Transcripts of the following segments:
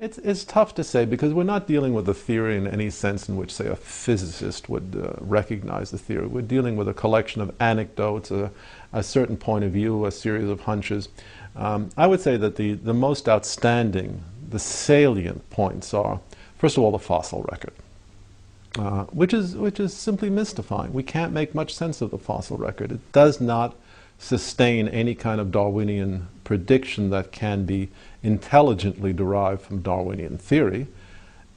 It's tough to say because we're not dealing with a theory in any sense in which, say, a physicist would recognize the theory. We're dealing with a collection of anecdotes, a certain point of view, a series of hunches. I would say that the most outstanding, the salient points are, first of all, the fossil record, which is simply mystifying. We can't make much sense of the fossil record. It does not sustain any kind of Darwinian prediction that can be intelligently derived from Darwinian theory,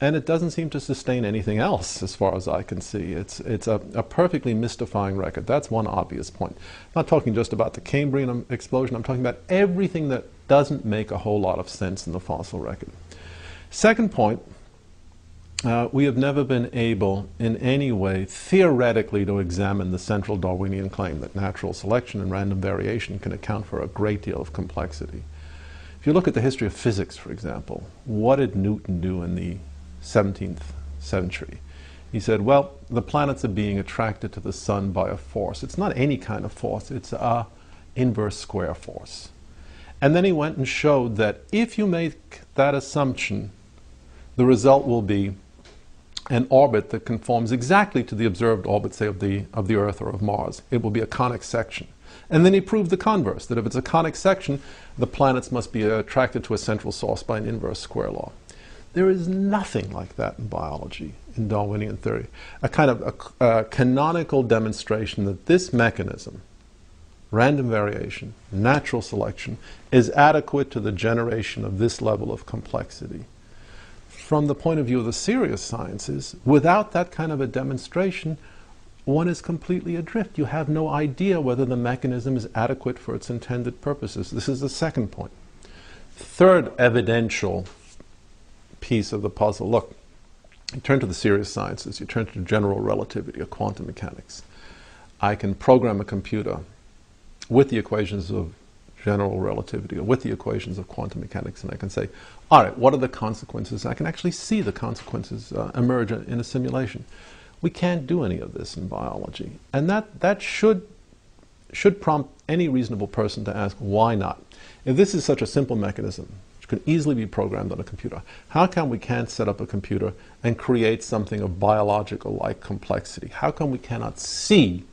and it doesn't seem to sustain anything else as far as I can see. It's a perfectly mystifying record. That's one obvious point. I'm not talking just about the Cambrian explosion, I'm talking about everything that doesn't make a whole lot of sense in the fossil record. Second point, we have never been able in any way theoretically to examine the central Darwinian claim that natural selection and random variation can account for a great deal of complexity. If you look at the history of physics, for example, what did Newton do in the 17th century? He said, well, the planets are being attracted to the sun by a force. It's not any kind of force, it's a inverse square force. And then he went and showed that if you make that assumption, the result will be an orbit that conforms exactly to the observed orbit, say, of the Earth or of Mars. It will be a conic section. And then he proved the converse, that if it's a conic section, the planets must be attracted to a central source by an inverse square law. There is nothing like that in biology, in Darwinian theory. A kind of a canonical demonstration that this mechanism, random variation, natural selection, is adequate to the generation of this level of complexity. From the point of view of the serious sciences, without that kind of a demonstration, one is completely adrift. You have no idea whether the mechanism is adequate for its intended purposes. This is the second point. Third evidential piece of the puzzle. Look, you turn to the serious sciences, you turn to general relativity or quantum mechanics. I can program a computer with the equations of general relativity or with the equations of quantum mechanics, and I can say, all right, what are the consequences? I can actually see the consequences emerge in a simulation. We can't do any of this in biology, and that should prompt any reasonable person to ask, why not? If this is such a simple mechanism, which can easily be programmed on a computer, how come we can't set up a computer and create something of biological-like complexity? How come we cannot see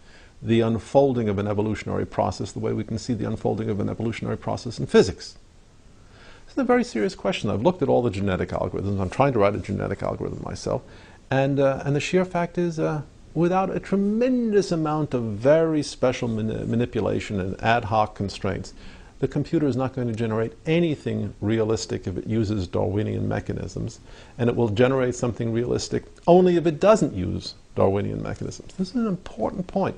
the unfolding of an evolutionary process the way we can see the unfolding of an evolutionary process in physics? It's a very serious question. I've looked at all the genetic algorithms. I'm trying to write a genetic algorithm myself. And the sheer fact is, without a tremendous amount of very special manipulation and ad hoc constraints, the computer is not going to generate anything realistic if it uses Darwinian mechanisms, and it will generate something realistic only if it doesn't use Darwinian mechanisms. This is an important point.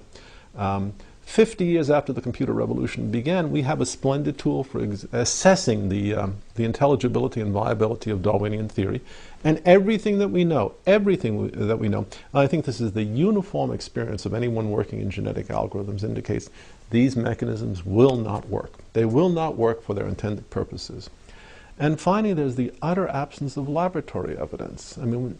50 years after the computer revolution began, we have a splendid tool for assessing the intelligibility and viability of Darwinian theory, and everything that we know, I think this is the uniform experience of anyone working in genetic algorithms, indicates these mechanisms will not work. They will not work for their intended purposes. And finally, there's the utter absence of laboratory evidence. I mean,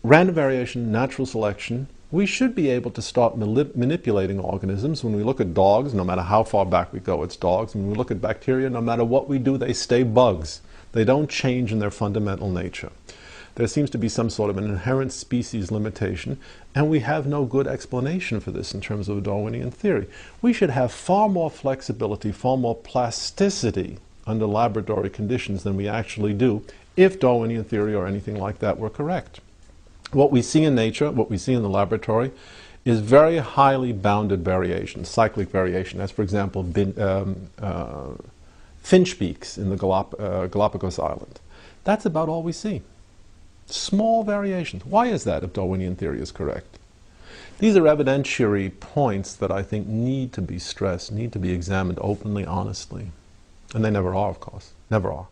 random variation, natural selection, we should be able to start manipulating organisms. When we look at dogs, no matter how far back we go, it's dogs. When we look at bacteria, no matter what we do, they stay bugs. They don't change in their fundamental nature. There seems to be some sort of an inherent species limitation, and we have no good explanation for this in terms of Darwinian theory. We should have far more flexibility, far more plasticity under laboratory conditions than we actually do if Darwinian theory or anything like that were correct. What we see in nature, what we see in the laboratory, is very highly bounded variation, cyclic variation, as for example finch beaks in the Galapagos Island. That's about all we see. Small variations. Why is that if Darwinian theory is correct? These are evidentiary points that I think need to be stressed, need to be examined openly, honestly. And they never are, of course. Never are.